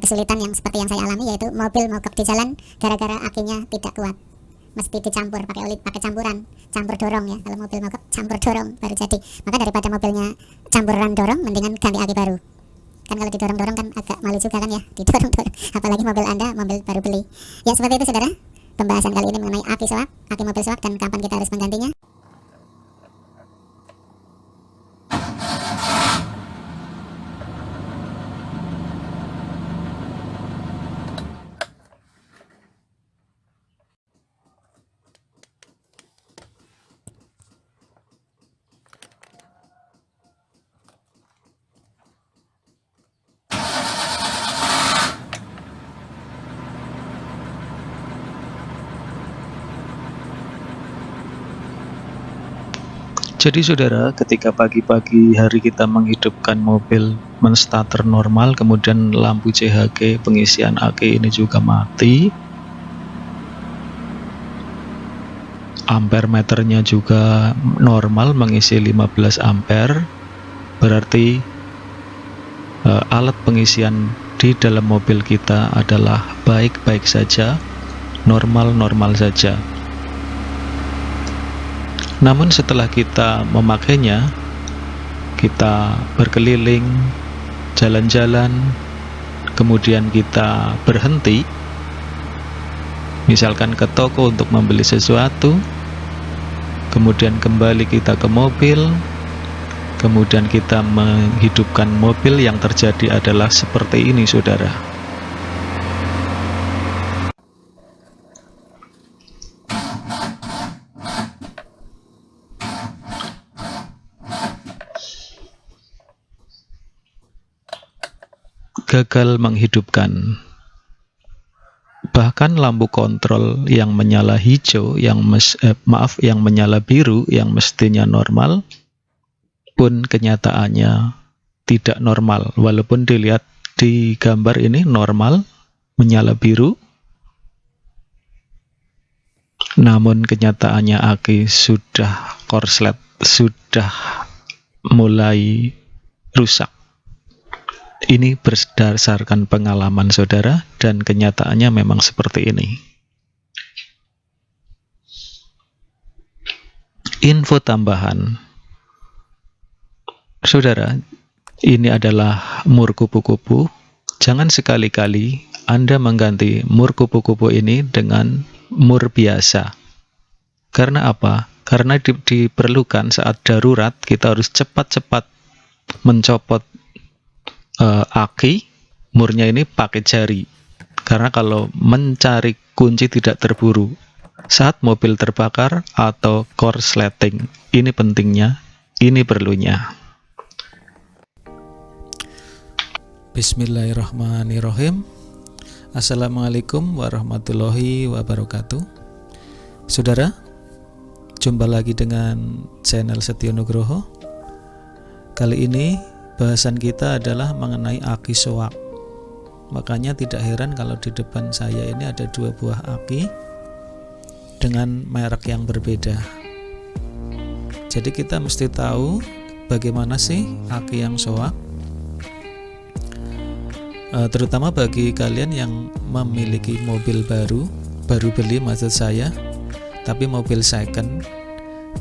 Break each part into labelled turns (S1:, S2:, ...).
S1: kesulitan yang seperti yang saya alami, yaitu mobil mogok di jalan gara-gara akinya tidak kuat, mesti dicampur pakai oli, pakai campur dorong ya. Kalau mobil mogok campur dorong baru jadi. Maka daripada mobilnya campuran dorong, mendingan ganti aki baru. Kan kalau didorong-dorong kan agak malu juga kan ya, didorong-dorong. Apalagi mobil Anda mobil baru beli. Ya seperti itu saudara, pembahasan kali ini mengenai aki soak, aki mobil soak, dan kapan kita harus menggantinya.
S2: Jadi saudara, ketika pagi-pagi hari kita menghidupkan mobil menstarter normal, kemudian lampu CHG pengisian aki ini juga mati, ampere meternya juga normal mengisi 15 ampere, berarti alat pengisian di dalam mobil kita adalah baik-baik saja, normal-normal saja. Namun setelah kita memakainya, kita berkeliling, jalan-jalan, kemudian kita berhenti, misalkan ke toko untuk membeli sesuatu, kemudian kembali kita ke mobil, kemudian kita menghidupkan mobil, yang terjadi adalah seperti ini saudara. Gagal menghidupkan. Bahkan lampu kontrol yang menyala hijau, yang menyala biru, yang mestinya normal, pun kenyataannya tidak normal. Walaupun dilihat di gambar ini normal, menyala biru, namun kenyataannya aki sudah korslet, sudah mulai rusak. Ini berdasarkan pengalaman saudara, dan kenyataannya memang seperti ini. Info tambahan, saudara, ini adalah mur kupu-kupu. Jangan sekali-kali Anda mengganti mur kupu-kupu ini dengan mur biasa. Karena apa? Karena diperlukan saat darurat kita harus cepat-cepat mencopot aki murnya ini pakai jari, karena kalau mencari kunci tidak terburu saat mobil terbakar atau korsleting. Ini pentingnya, ini perlunya.
S3: Bismillahirrahmanirrahim. Assalamualaikum warahmatullahi wabarakatuh. Saudara, jumpa lagi dengan channel Setyo Nugroho. Kali ini bahasan kita adalah mengenai aki soak. Makanya tidak heran kalau di depan saya ini ada dua buah aki dengan merek yang berbeda. Jadi kita mesti tahu bagaimana sih aki yang soak. Terutama bagi kalian yang memiliki mobil baru beli maksud saya, tapi mobil second,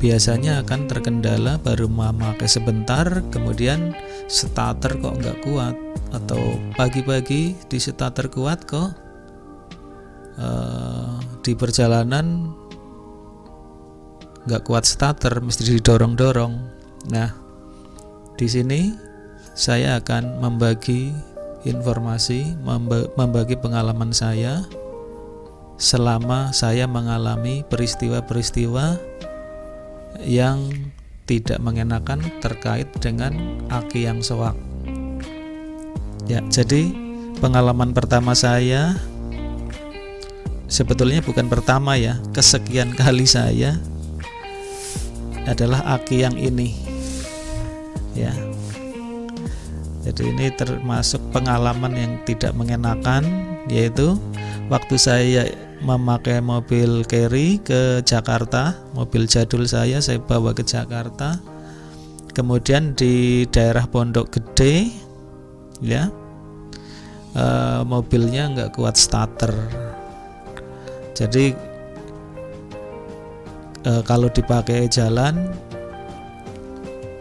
S3: biasanya akan terkendala baru memakai sebentar, kemudian starter kok nggak kuat, atau pagi-pagi di starter kuat kok di perjalanan nggak kuat starter, mesti didorong-dorong. Nah, di sini saya akan membagi informasi, membagi pengalaman saya selama saya mengalami peristiwa-peristiwa yang tidak mengenakan terkait dengan aki yang soak. Ya, jadi pengalaman pertama saya sebetulnya bukan pertama ya, kesekian kali saya adalah aki yang ini. Ya. Jadi ini termasuk pengalaman yang tidak mengenakan, yaitu waktu saya memakai mobil carry ke Jakarta, mobil jadul saya bawa ke Jakarta, kemudian di daerah Pondok Gede, ya, mobilnya nggak kuat starter. Jadi kalau dipakai jalan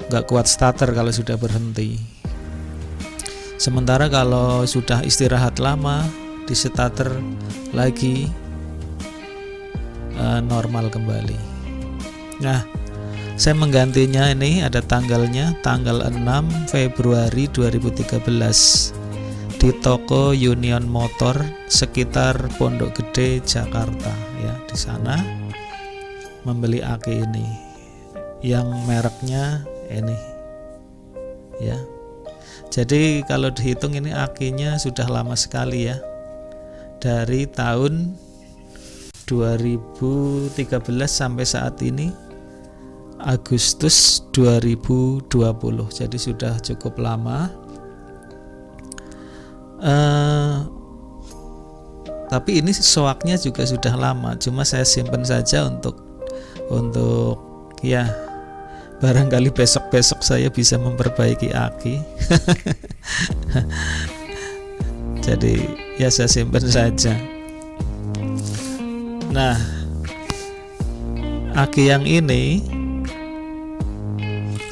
S3: nggak kuat starter kalau sudah berhenti. Sementara kalau sudah istirahat lama, di starter lagi, normal kembali. Nah, saya menggantinya ini ada tanggalnya, tanggal 6 Februari 2013 di toko Union Motor sekitar Pondok Gede, Jakarta ya. Di sana membeli aki ini yang mereknya ini ya. Jadi kalau dihitung ini akinya sudah lama sekali ya, dari tahun 2013 sampai saat ini Agustus 2020. Jadi sudah cukup lama. Tapi ini soaknya juga sudah lama, cuma saya simpan saja untuk ya, barangkali besok-besok saya bisa memperbaiki aki. Jadi ya saya simpan saja. Nah, aki yang ini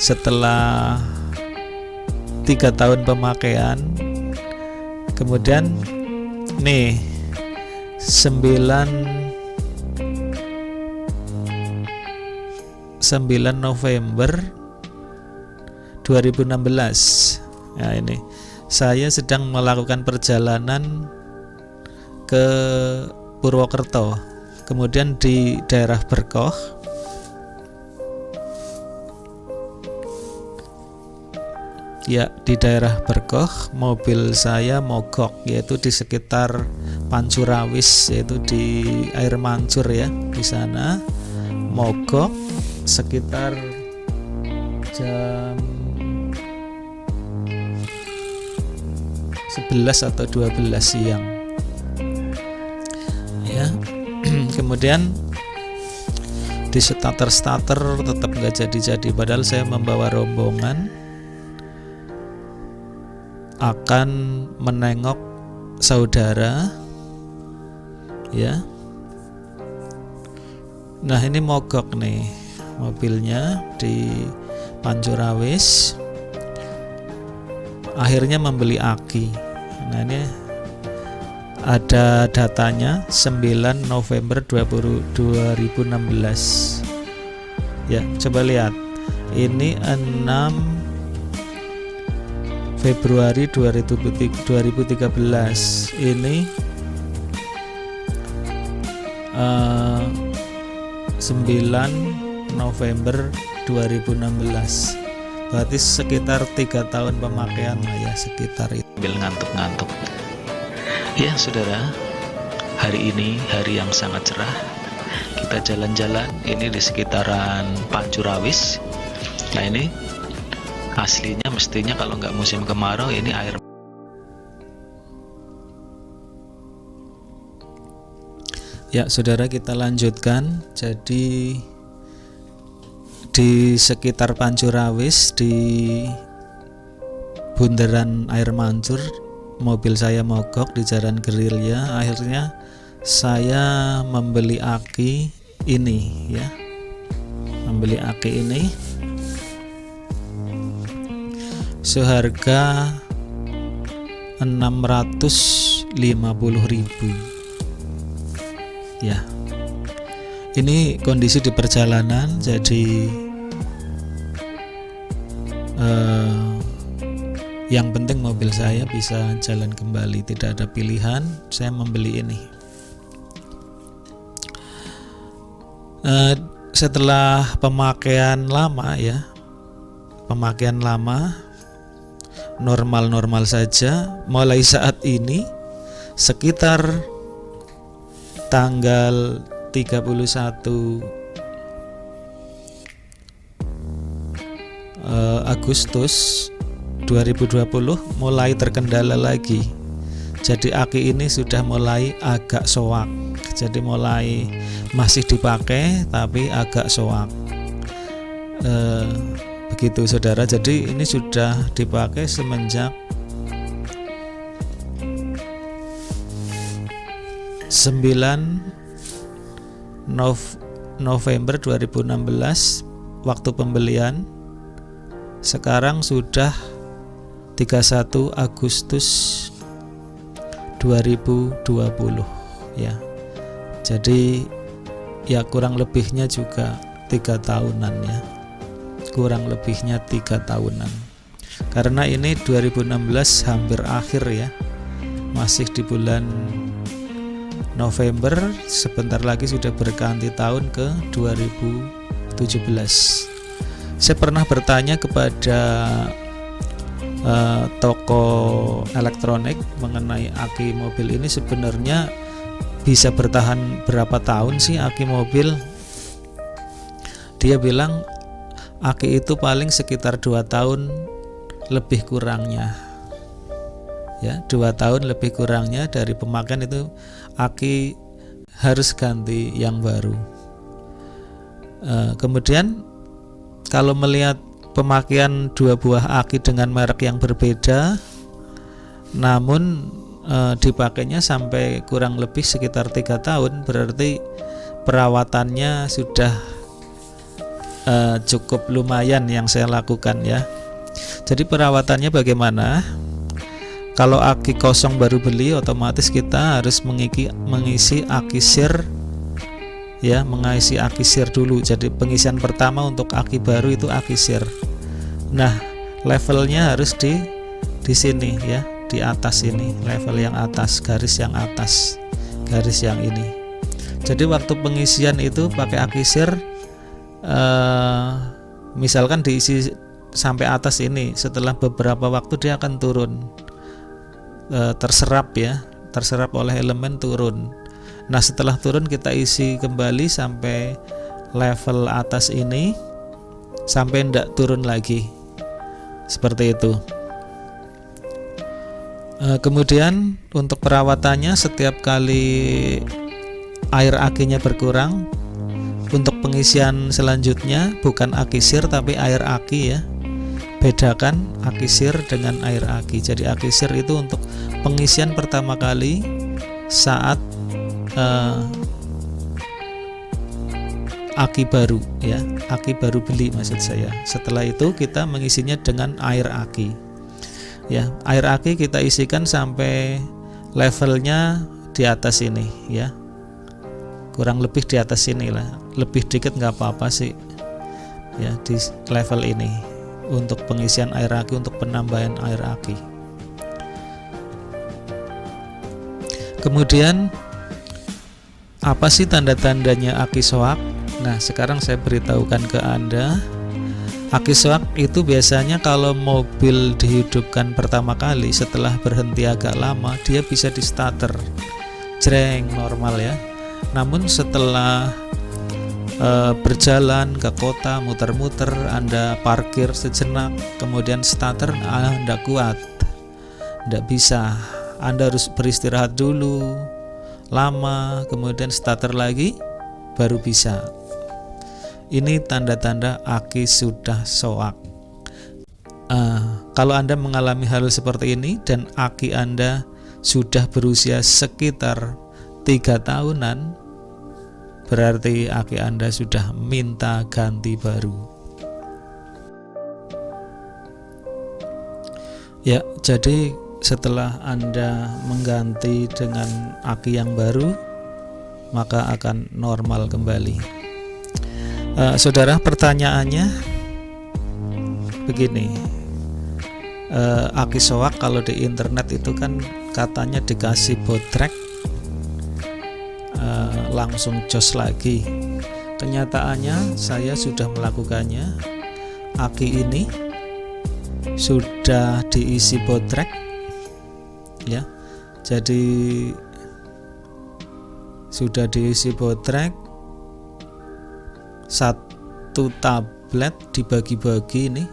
S3: setelah 3 tahun pemakaian, kemudian nih 9 November 2016. Nah, ini saya sedang melakukan perjalanan ke Purwokerto, kemudian di daerah Berkoh ya, di daerah Berkoh mobil saya mogok, yaitu di sekitar Pancurawis, yaitu di Air Mancur ya. Di sana mogok sekitar jam 11 atau 12 siang ya. Kemudian di starter tetap nggak jadi, padahal saya membawa rombongan akan menengok saudara ya. Nah, ini mogok nih mobilnya di Pancurawis, akhirnya membeli aki. Nah, ini ada datanya 9 November 2016 ya. Coba lihat, ini 6 Februari 2013, ini 9 November 2016, berarti sekitar 3 tahun pemakaian lah ya, sekitar itu.
S2: Sambil ngantuk-ngantuk ya saudara. Hari ini hari yang sangat cerah. Kita jalan-jalan ini di sekitaran Pancurawis. Nah, ini aslinya mestinya kalau nggak musim kemarau ini air.
S3: Ya saudara, kita lanjutkan. Jadi di sekitar Pancurawis, di bundaran Air Mancur, mobil saya mogok di Jalan Gerilya. Akhirnya saya membeli aki ini ya, membeli aki ini seharga 650.000 ya. Ini kondisi di perjalanan, jadi yang penting mobil saya bisa jalan kembali, tidak ada pilihan, saya membeli ini. Setelah pemakaian lama ya, pemakaian lama normal-normal saja, mulai saat ini sekitar tanggal 31 Agustus 2020 mulai terkendala lagi. Jadi aki ini sudah mulai agak soak. Jadi mulai masih dipakai tapi agak soak. Begitu saudara. Jadi ini sudah dipakai semenjak November 2016 waktu pembelian. Sekarang sudah 31 Agustus 2020 ya. Jadi ya kurang lebihnya juga 3 tahunan ya. Kurang lebihnya 3 tahunan. Karena ini 2016 hampir akhir ya. Masih di bulan November, sebentar lagi sudah berganti tahun ke 2017. Saya pernah bertanya kepada toko elektronik mengenai aki mobil ini sebenarnya bisa bertahan berapa tahun sih aki mobil. Dia bilang aki itu paling sekitar 2 tahun lebih kurangnya ya, 2 tahun lebih kurangnya dari pemakaian itu aki harus ganti yang baru. Kemudian kalau melihat pemakaian 2 buah aki dengan merek yang berbeda namun dipakainya sampai kurang lebih sekitar 3 tahun, berarti perawatannya sudah cukup lumayan yang saya lakukan ya. Jadi perawatannya bagaimana? Kalau aki kosong baru beli, otomatis kita harus mengisi aki sir ya, mengisi aki sir dulu. Jadi pengisian pertama untuk aki baru itu aki sir. Nah, levelnya harus di sini ya, di atas ini, level yang atas, garis yang atas, garis yang ini. Jadi waktu pengisian itu pakai aki sir, misalkan diisi sampai atas ini, setelah beberapa waktu dia akan turun. Terserap ya, terserap oleh elemen, turun. Nah setelah turun kita isi kembali sampai level atas ini sampai tidak turun lagi, seperti itu. Kemudian untuk perawatannya, setiap kali air akinya berkurang, untuk pengisian selanjutnya bukan aki sir tapi air aki ya. Bedakan aki sir dengan air aki. Jadi aki sir itu untuk pengisian pertama kali saat aki baru ya, aki baru beli maksud saya. Setelah itu kita mengisinya dengan air aki ya. Air aki kita isikan sampai levelnya di atas ini ya, kurang lebih di atas ini lah, lebih dikit nggak apa-apa sih ya, di level ini untuk pengisian air aki, untuk penambahan air aki. Kemudian apa sih tanda-tandanya aki soak? Nah sekarang saya beritahukan ke Anda. Aki soak itu biasanya kalau mobil dihidupkan pertama kali, setelah berhenti agak lama dia bisa di starter, jreng, normal ya. Namun setelah berjalan ke kota, muter-muter, Anda parkir sejenak, kemudian starter, Anda kuat, tidak bisa. Anda harus beristirahat dulu lama, kemudian starter lagi, baru bisa. Ini tanda-tanda aki sudah soak. Kalau Anda mengalami hal seperti ini dan aki Anda sudah berusia sekitar 3 tahunan, berarti aki Anda sudah minta ganti baru. Ya, jadi setelah Anda mengganti dengan aki yang baru, maka akan normal kembali. Saudara, pertanyaannya begini. Aki soak kalau di internet itu kan katanya dikasih botrek langsung jos lagi. Kenyataannya saya sudah melakukannya. Aki ini sudah diisi botrek ya, jadi sudah diisi botrek, 1 tablet dibagi-bagi, ini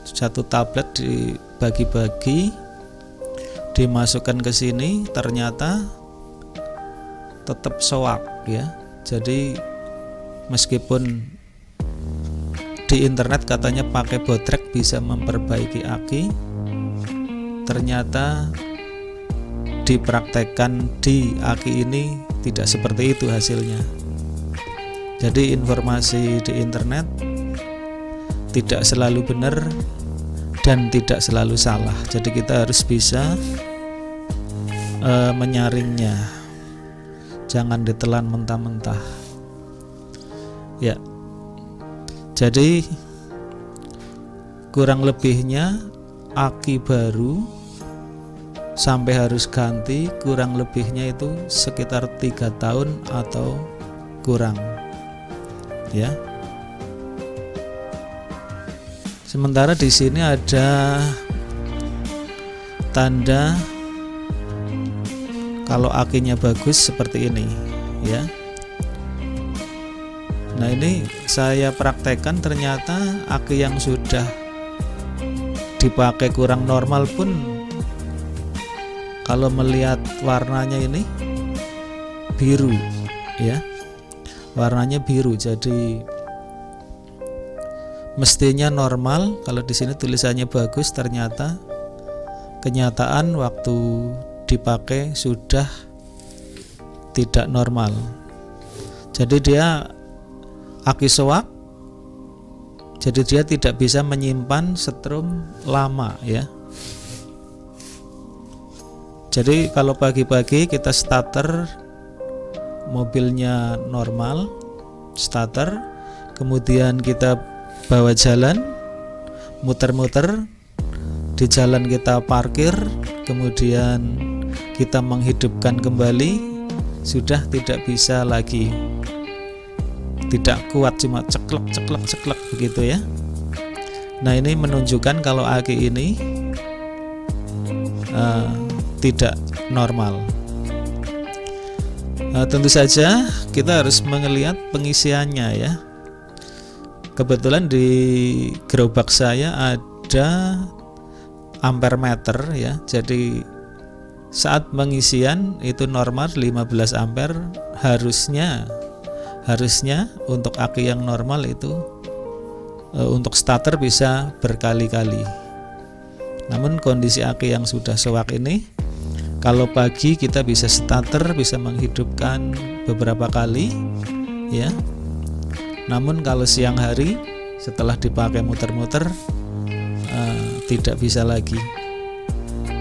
S3: 1 tablet dibagi-bagi, dimasukkan ke sini, ternyata tetap soak ya. Jadi meskipun di internet katanya pakai botrek bisa memperbaiki aki, ternyata dipraktekkan di aki ini tidak seperti itu hasilnya. Jadi informasi di internet tidak selalu benar dan tidak selalu salah. Jadi kita harus bisa menyaringnya, jangan ditelan mentah-mentah ya. Jadi kurang lebihnya aki baru sampai harus ganti, kurang lebihnya itu sekitar 3 tahun atau kurang ya. Sementara di sini ada tanda kalau akinya bagus seperti ini ya. Nah, ini saya praktekkan, ternyata aki yang sudah dipakai kurang normal pun kalau melihat warnanya ini biru ya. Warnanya biru, jadi mestinya normal. Kalau di sini tulisannya bagus, ternyata kenyataan waktu dipakai sudah tidak normal. Jadi dia aki soak, jadi dia tidak bisa menyimpan setrum lama ya. Jadi kalau pagi-pagi kita starter mobilnya normal, starter, kemudian kita bawa jalan, muter-muter di jalan, kita parkir, kemudian kita menghidupkan kembali, sudah tidak bisa lagi, tidak kuat, cuma ceklek begitu ya. Nah, ini menunjukkan kalau aki ini tidak normal. Tentu saja kita harus melihat pengisiannya ya. Kebetulan di gerobak saya ada ampere meter ya. Jadi saat pengisian itu normal 15 ampere, harusnya untuk aki yang normal itu untuk starter bisa berkali-kali. Namun kondisi aki yang sudah soak ini, kalau pagi kita bisa starter, bisa menghidupkan beberapa kali ya. Namun kalau siang hari setelah dipakai muter-muter tidak bisa lagi,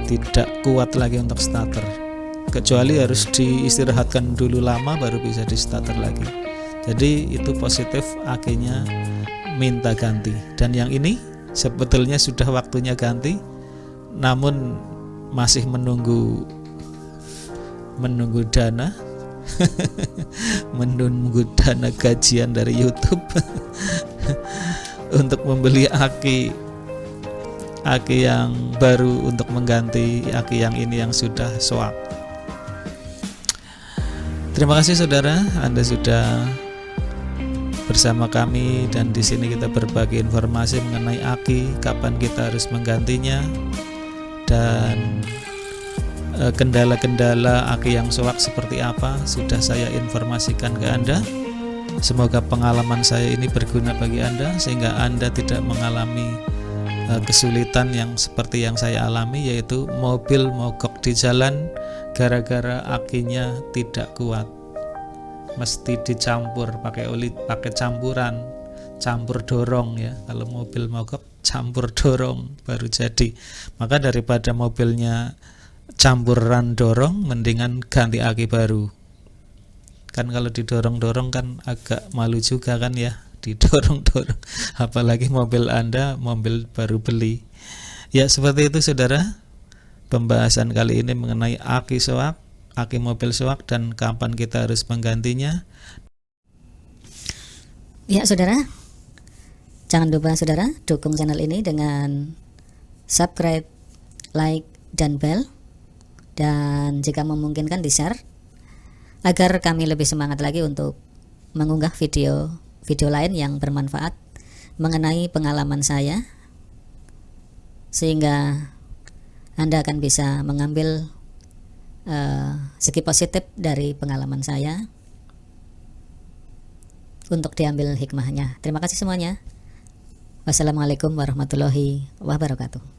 S3: tidak kuat lagi untuk starter, kecuali harus diistirahatkan dulu lama baru bisa di starter lagi. Jadi itu positif, akinya minta ganti. Dan yang ini sebetulnya sudah waktunya ganti, namun masih menunggu dana menunggu dana gajian dari YouTube untuk membeli aki yang baru untuk mengganti aki yang ini yang sudah soak. Terima kasih saudara, Anda sudah bersama kami, dan di sini kita berbagi informasi mengenai aki, kapan kita harus menggantinya, dan kendala-kendala aki yang soak seperti apa sudah saya informasikan ke Anda. Semoga pengalaman saya ini berguna bagi Anda sehingga Anda tidak mengalami kesulitan yang seperti yang saya alami, yaitu mobil mogok di jalan gara-gara akinya tidak kuat. Mesti dicampur pakai oli, pakai campuran, campur dorong ya. Kalau mobil mogok campur dorong baru jadi. Maka daripada mobilnya campuran dorong, mendingan ganti aki baru. Kan kalau didorong-dorong kan agak malu juga kan ya, didorong-dorong. Apalagi mobil Anda mobil baru beli. Ya seperti itu saudara, pembahasan kali ini mengenai aki soak, aki mobil soak, dan kapan kita harus menggantinya.
S4: Ya saudara, jangan lupa saudara dukung channel ini dengan subscribe, like, dan bell, dan jika memungkinkan di share agar kami lebih semangat lagi untuk mengunggah video lain yang bermanfaat mengenai pengalaman saya, sehingga Anda akan bisa mengambil segi positif dari pengalaman saya untuk diambil hikmahnya. Terima kasih semuanya. Wassalamualaikum warahmatullahi wabarakatuh.